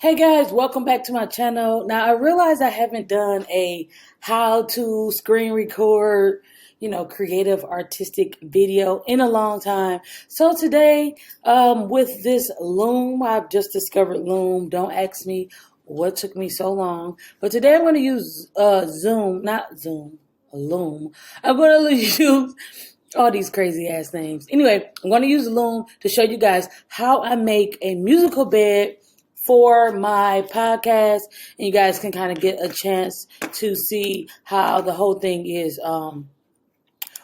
Hey guys, welcome back to my channel. Now I realize I haven't done a how to screen record, creative artistic video in a long time. So today, with this Loom, I've just discovered Loom. Don't ask me what took me so long. But today I'm going to use Loom. I'm going to use all these crazy ass names. Anyway, I'm going to use Loom to show you guys how I make a musical bed for my podcast, and you guys can kind of get a chance to see how the whole thing is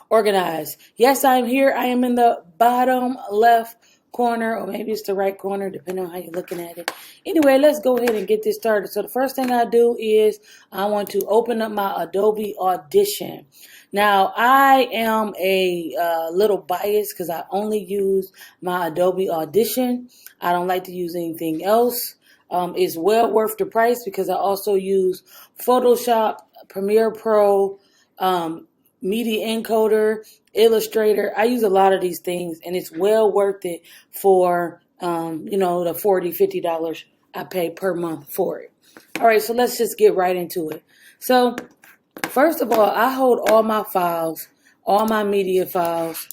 organized. Yes, I'm here. I am in the bottom left corner, or maybe it's the right corner, depending on how you're looking at it. Anyway, let's go ahead and get this started. So the first thing I do is I want to open up my Adobe Audition. Now, I am a little biased because I only use my Adobe Audition. I don't like to use anything else. It's well worth the price because I also use Photoshop, Premiere Pro, Media Encoder, Illustrator. I use a lot of these things, and it's well worth it for, the $40, $50 I pay per month for it. All right, so let's just get right into it. So first of all, I hold all my files, all my media files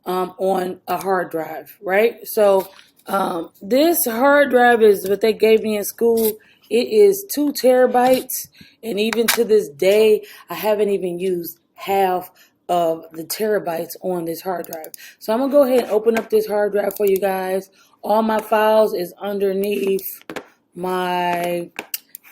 on a hard drive, right? So this hard drive is what they gave me in school. It is 2 terabytes, and even to this day, I haven't even used half of the terabytes on this hard drive. So I'm gonna go ahead and open up this hard drive for you guys. All my files is underneath my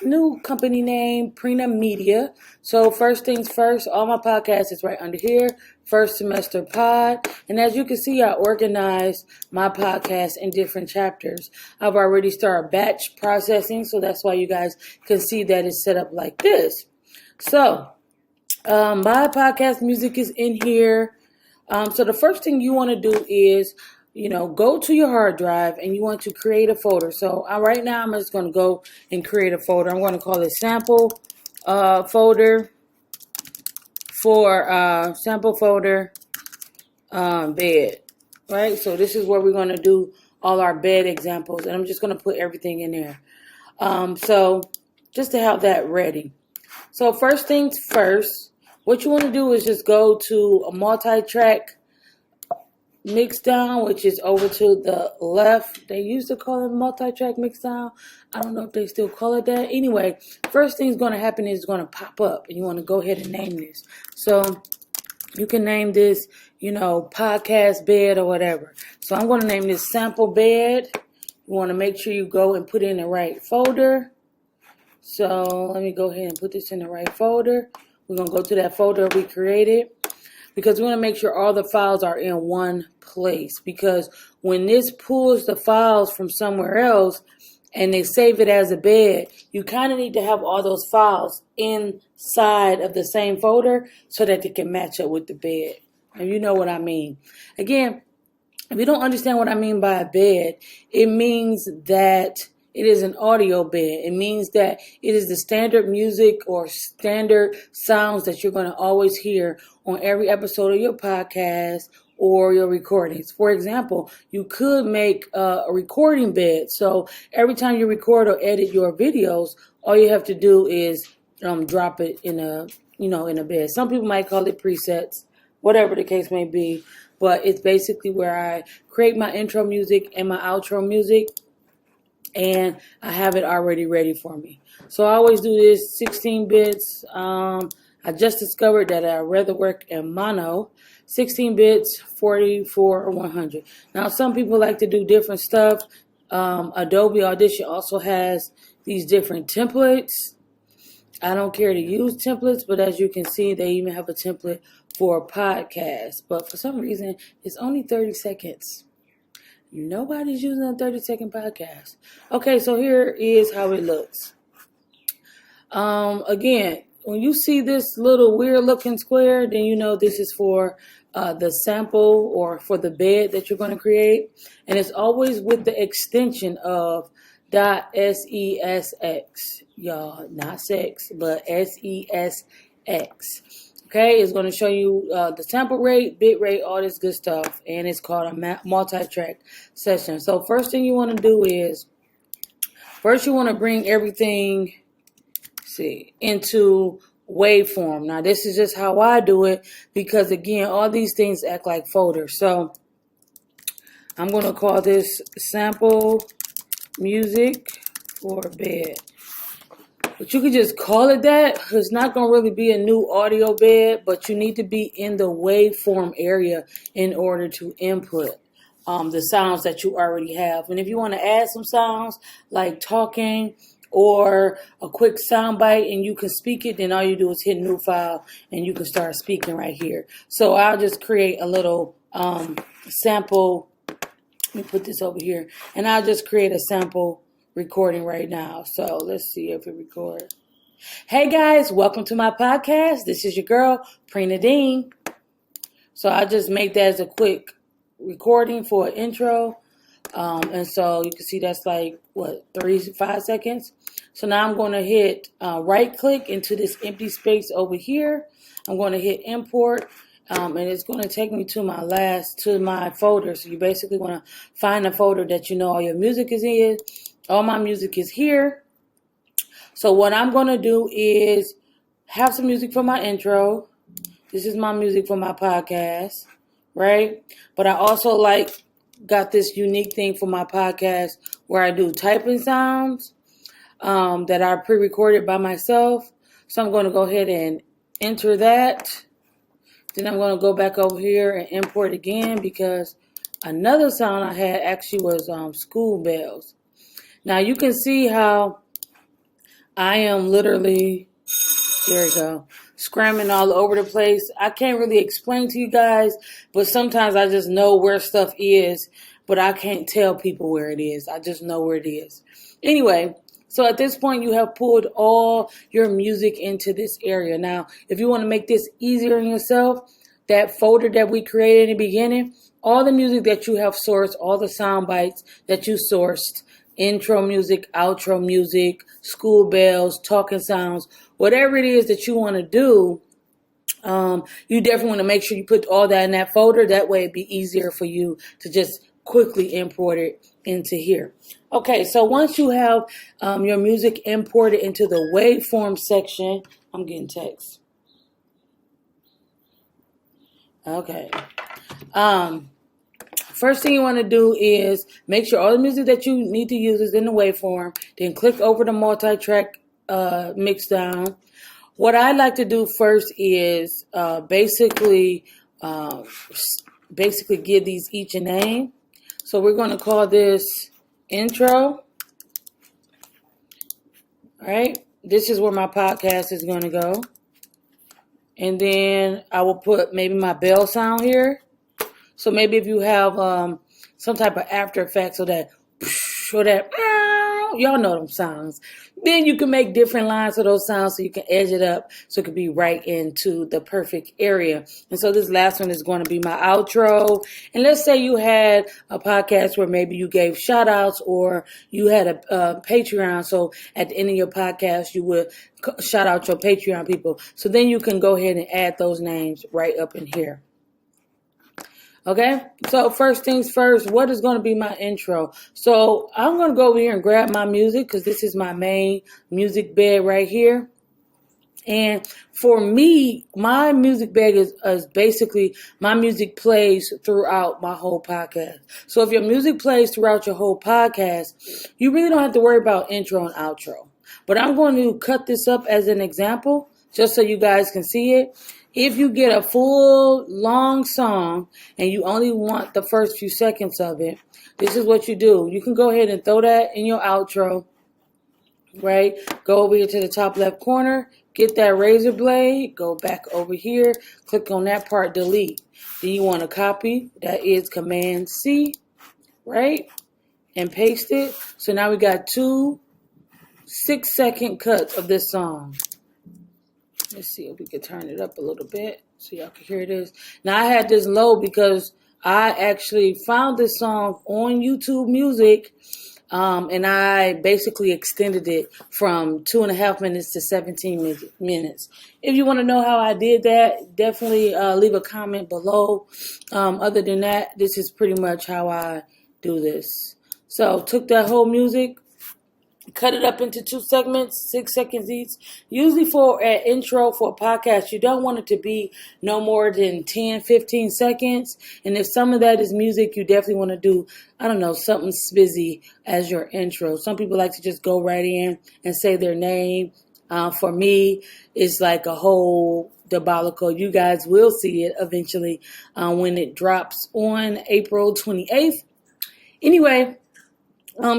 new company name, Prina Media. So first things first, all my podcasts is right under here. First semester pod. And as you can see, I organized my podcast in different chapters. I've already started batch processing, so that's why you guys can see that it's set up like this. So my podcast music is in here. So the first thing you want to do is, go to your hard drive and you want to create a folder. So right now I'm just going to go and create a folder. I'm going to call it sample folder for sample folder bed. Right. So this is where we're going to do all our bed examples, and I'm just going to put everything in there. So just to have that ready. So first things first, what you want to do is just go to a multi-track mix down, which is over to the left. They used to call it multi-track mix down. I don't know if they still call it that. Anyway, first thing's going to happen is it's going to pop up, and you want to go ahead and name this. So you can name this, podcast bed or whatever. So I'm going to name this sample bed. You want to make sure you go and put it in the right folder. So let me go ahead and put this in the right folder. We're going to go to that folder we created, because we want to make sure all the files are in one place. Because when this pulls the files from somewhere else and they save it as a bed, you kind of need to have all those files inside of the same folder so that they can match up with the bed. And you know what I mean. Again, if you don't understand what I mean by a bed, it means that it is an audio bed. It means that it is the standard music or standard sounds that you're going to always hear on every episode of your podcast or your recordings. For example, you could make a recording bed. So every time you record or edit your videos, all you have to do is drop it in a bed. Some people might call it presets, whatever the case may be. But it's basically where I create my intro music and my outro music, and I have it already ready for me. So I always do this 16 bits. I just discovered that I'd rather work in mono. 16 bits, 44 or 100. Now, some people like to do different stuff. Adobe Audition also has these different templates. I don't care to use templates, but as you can see, they even have a template for a podcast. But for some reason, it's only 30 seconds. Nobody's using a 30-second podcast. Okay, so here is how it looks. Again, when you see this little weird-looking square, then you know this is for the sample or for the bed that you're going to create. And it's always with the extension of .sesx, y'all. Not sex, but SESX. Okay, it's going to show you the sample rate, bit rate, all this good stuff. And it's called a multi-track session. So first thing you want to do is First, you want to bring everything, into waveform. Now, this is just how I do it because, again, all these things act like folders. So, I'm going to call this sample music for bed. But you could just call it that. It's not going to really be a new audio bed, but you need to be in the waveform area in order to input the sounds that you already have. And if you want to add some sounds like talking or a quick sound bite and you can speak it, then all you do is hit new file and you can start speaking right here. So I'll just create a little sample. Let me put this over here. And I'll just create a sample recording right now. So let's see if it records. Hey guys, welcome to my podcast. This is your girl, Prina Dean. So I just make that as a quick recording for an intro. And so you can see that's like, 5 seconds. So now I'm going to hit right click into this empty space over here. I'm going to hit import. And it's going to take me to my folder. So you basically want to find a folder that you know all your music is in. All my music is here. So what I'm going to do is have some music for my intro. This is my music for my podcast, right? But I also got this unique thing for my podcast where I do typing sounds that are pre-recorded by myself. So I'm going to go ahead and enter that. Then I'm going to go back over here and import again because another sound I had actually was school bells. Now you can see how I am literally, there we go, scrambling all over the place. I can't really explain to you guys, but sometimes I just know where stuff is, but I can't tell people where it is. I just know where it is. Anyway, so at this point you have pulled all your music into this area. Now, if you want to make this easier on yourself, that folder that we created in the beginning, all the music that you have sourced, all the sound bites that you sourced, intro music, outro music, school bells, talking sounds, whatever it is that you want to do, you definitely want to make sure you put all that in that folder. That way it'd be easier for you to just quickly import it into here. Okay, so once you have your music imported into the waveform section, I'm getting text. Okay. First thing you want to do is make sure all the music that you need to use is in the waveform. Then click over the multi-track mix down. What I like to do first is basically give these each a name. So we're going to call this intro. All right. This is where my podcast is going to go. And then I will put maybe my bell sound here. So maybe if you have some type of After Effects or that, y'all know them sounds. Then you can make different lines of those sounds so you can edge it up so it can be right into the perfect area. And so this last one is going to be my outro. And let's say you had a podcast where maybe you gave shout outs or you had a Patreon. So at the end of your podcast, you would shout out your Patreon people. So then you can go ahead and add those names right up in here. Okay, so first things first, what is going to be my intro? So I'm going to go over here and grab my music because this is my main music bed right here. And for me, my music bed is basically my music plays throughout my whole podcast. So if your music plays throughout your whole podcast, you really don't have to worry about intro and outro. But I'm going to cut this up as an example just so you guys can see it. If you get a full long song and you only want the first few seconds of it, this is what you do. You can go ahead and throw that in your outro, right? Go over here to the top left corner, get that razor blade, go back over here, click on that part, delete. Then you want to copy, that is Command C, right? And paste it. So now we got 2 6-second cuts of this song. Let's see if we can turn it up a little bit so y'all can hear this. Now, I had this low because I actually found this song on YouTube Music, and I basically extended it from 2.5 minutes to 17 minutes. If you want to know how I did that, definitely leave a comment below. Other than that, this is pretty much how I do this. So, took that whole music, cut it up into 2 segments, 6 seconds each. Usually for an intro for a podcast, you don't want it to be no more than 10, 15 seconds. And if some of that is music, you definitely want to do, I don't know, something busy as your intro. Some people like to just go right in and say their name. For me, it's like a whole debacle. You guys will see it eventually when it drops on April 28th. Anyway,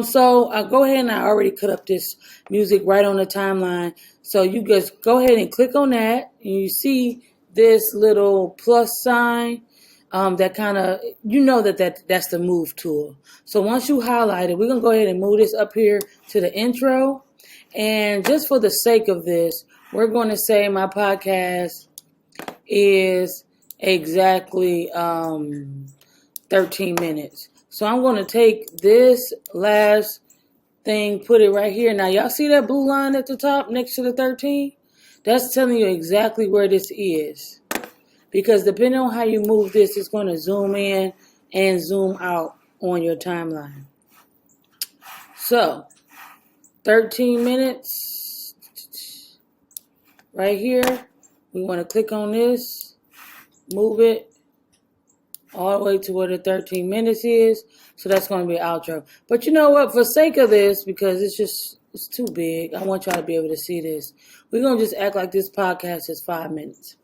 so I'll go ahead and I already cut up this music right on the timeline. So you just go ahead and click on that, and you see this little plus sign that kind of, you know that's the move tool. So once you highlight it, we're going to go ahead and move this up here to the intro. And just for the sake of this, we're going to say my podcast is exactly 13 minutes. So I'm going to take this last thing, put it right here. Now, y'all see that blue line at the top next to the 13? That's telling you exactly where this is. Because depending on how you move this, it's going to zoom in and zoom out on your timeline. So, 13 minutes right here. We want to click on this, move it all the way to where the 13 minutes is. So that's going to be an outro. But you know what? For sake of this, because it's too big, I want y'all to be able to see this. We're going to just act like this podcast is 5 minutes.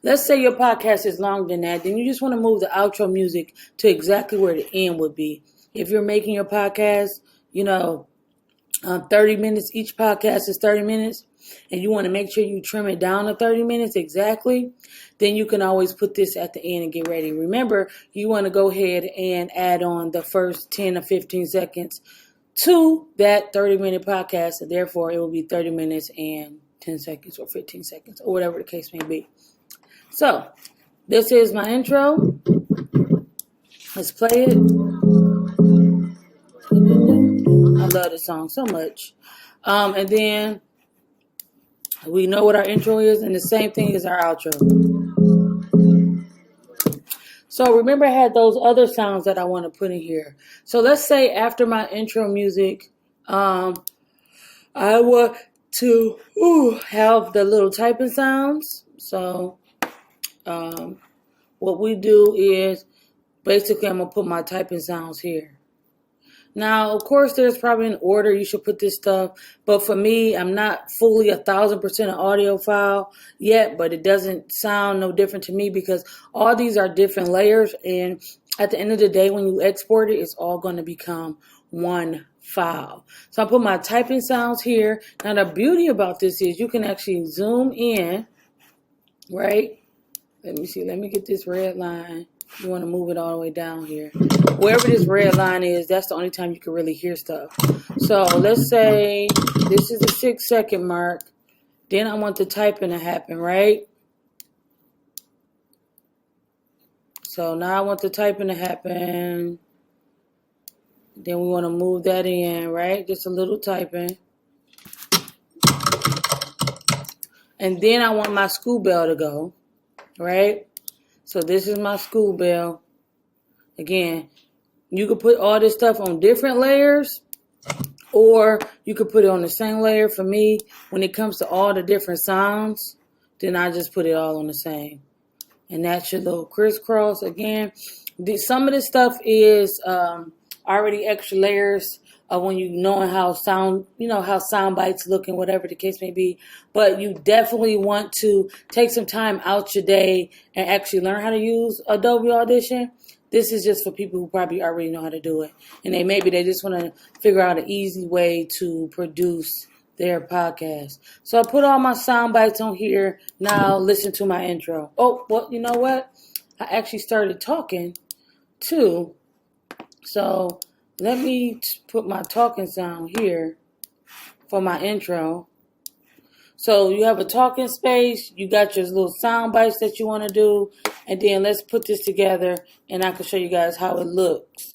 Let's say your podcast is longer than that. Then you just want to move the outro music to exactly where the end would be. If you're making your podcast, 30 minutes, each podcast is 30 minutes, and you want to make sure you trim it down to 30 minutes exactly, then you can always put this at the end and get ready. Remember, you want to go ahead and add on the first 10 or 15 seconds to that 30-minute podcast, and therefore it will be 30 minutes and 10 seconds or 15 seconds or whatever the case may be. So, this is my intro. Let's play it. I love this song so much. And then we know what our intro is, and the same thing is our outro. So remember, I had those other sounds that I want to put in here. So let's say after my intro music, I want to have the little typing sounds. So what we do is basically I'm going to put my typing sounds here. Now, of course, there's probably an order you should put this stuff. But for me, I'm not fully 1,000% an audiophile yet, but it doesn't sound no different to me because all these are different layers. And at the end of the day, when you export it, it's all going to become one file. So I put my typing sounds here. Now, the beauty about this is you can actually zoom in, right? Let me see. Let me get this red line. You want to move it all the way down here. Wherever this red line is, that's the only time you can really hear stuff. So let's say this is the 6-second mark. Then I want the typing to happen, right? So now I want the typing to happen. Then we want to move that in, right? Just a little typing. And then I want my school bell to go, right? So this is my school bell. Again, you could put all this stuff on different layers, or you could put it on the same layer. For me, when it comes to all the different sounds, then I just put it all on the same. And that's your little crisscross. Again, some of this stuff is already extra layers of when you know how sound bites look and whatever the case may be. But you definitely want to take some time out your day and actually learn how to use Adobe Audition. This is just for people who probably already know how to do it. And they just want to figure out an easy way to produce their podcast. So I put all my sound bites on here. Now listen to my intro. Oh, well, you know what? I actually started talking too. So let me put my talking sound here for my intro. So you have a talking space. You got your little sound bites that you want to do. And then let's put this together and I can show you guys how it looks.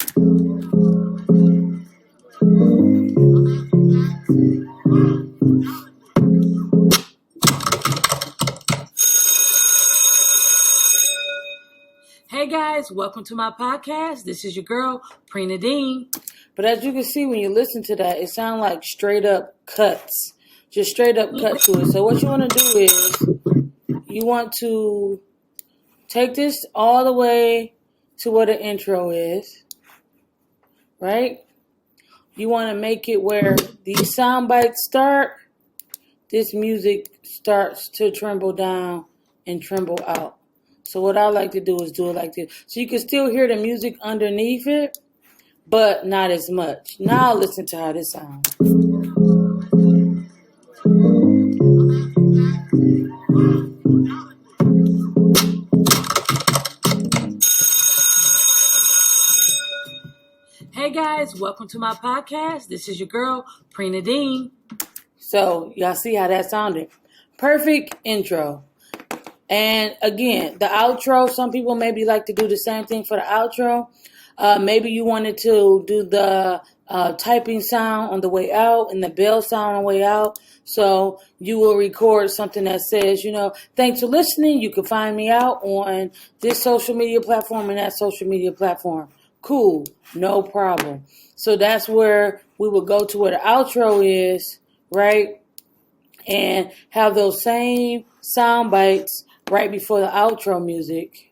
Hey guys, guys, welcome to my podcast. This is your girl, Prina Dean. But as you can see, when you listen to that, it sounds like straight up cuts. Just straight up cut to it. So what you want to do is you want to take this all the way to where the intro is, right? You want to make it where these sound bites start. This music starts to tremble down and tremble out. So what I like to do is do it like this. So you can still hear the music underneath it, but not as much. Now listen to how this sounds. Hey guys, welcome to my podcast. This is your girl, Prina Dean. So y'all see how that sounded. Perfect intro. And again, the outro, some people maybe like to do the same thing for the outro. Maybe you wanted to do the typing sound on the way out and the bell sound on the way out. So you will record something that says, thanks for listening. You can find me out on this social media platform and that social media platform. Cool. No problem. So that's where we will go to where the outro is, right? And have those same sound bites right before the outro music,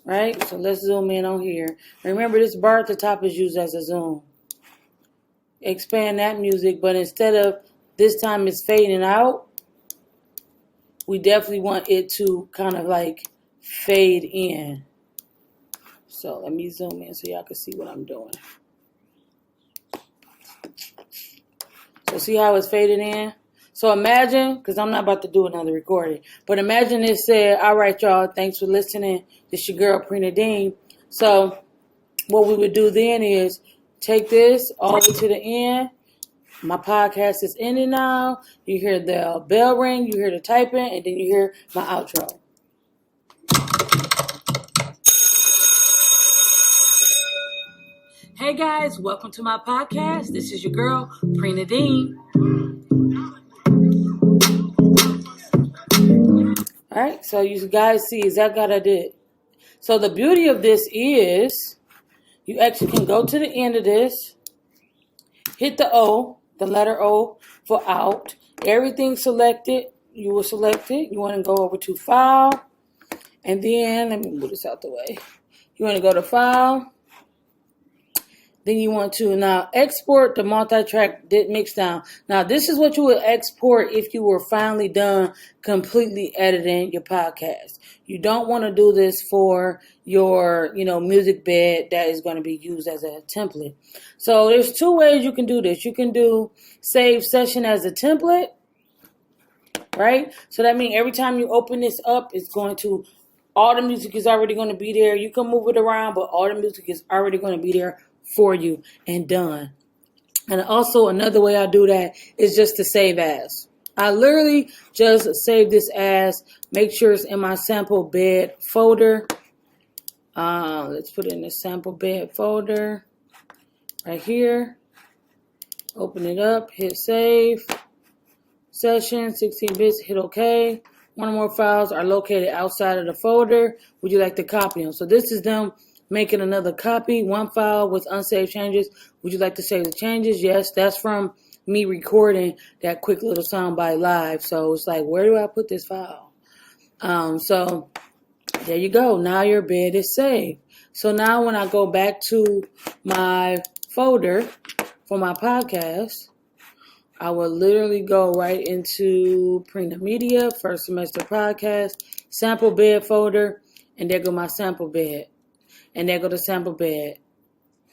right? So let's zoom in on here. Remember, this bar at the top is used as a zoom. Expand that music, but instead of this time it's fading out, we definitely want it to kind of like fade in. So let me zoom in so y'all can see what I'm doing. So see how it's fading in? So imagine, because I'm not about to do another recording, but imagine it said, all right, y'all, thanks for listening. This your girl, Prina Dean. So what we would do then is take this all the way to the end. My podcast is ending now. You hear the bell ring, you hear the typing, and then you hear my outro. Hey guys, welcome to my podcast. This is your girl, Prina Dean. All right, so you guys see exactly what I did. So the beauty of this is you actually can go to the end of this, hit the O, the letter O for out. Everything selected, you will select it. You want to go over to File, and then, let me move this out the way. You want to go to File. Then you want to now export the multi-track mix down. Now, this is what you would export if you were finally done completely editing your podcast. You don't want to do this for your, music bed that is going to be used as a template. So there's two ways you can do this. You can do save session as a template, right? So that means every time you open this up, it's going to, all the music is already going to be there. You can move it around, but all the music is already going to be there for you and done. And also another way I do that is just to save as. I literally just save this as, make sure it's in my sample bed folder. Let's put it in the sample bed folder right here. Open it up, hit save. Session, 16 bits, hit OK. One or more files are located outside of the folder. Would you like to copy them? So this is them making another copy, one file with unsaved changes. Would you like to save the changes? Yes, that's from me recording that quick little soundbite live. So it's like, where do I put this file? So there you go. Now your bed is saved. So now when I go back to my folder for my podcast, I will literally go right into Prina Media, first semester podcast, sample bed folder, and there go my sample bed. And there go the sample bed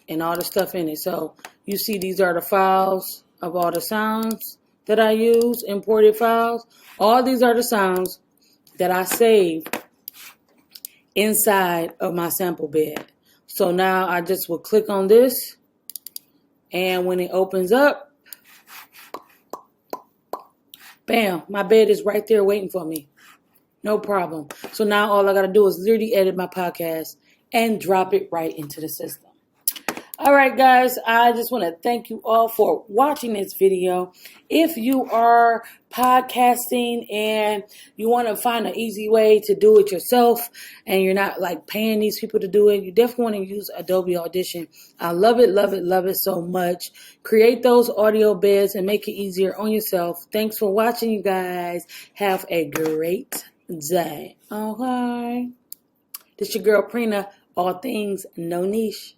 and all the stuff in it. So you see these are the files of all the sounds that I use, imported files. All these are the sounds that I saved inside of my sample bed. So now I just will click on this. And when it opens up, bam, my bed is right there waiting for me. No problem. So now all I got to do is literally edit my podcast and drop it right into the system. All All right, guys, I just want to thank you all for watching this video. If you are podcasting and you want to find an easy way to do it yourself and you're not like paying these people to do it, you definitely want to use Adobe Audition. I love it, love it, love it so much. Create those audio beds and make it easier on yourself. Thanks for watching, you guys. Have a great day. Okay. This your girl Prina, all things no niche.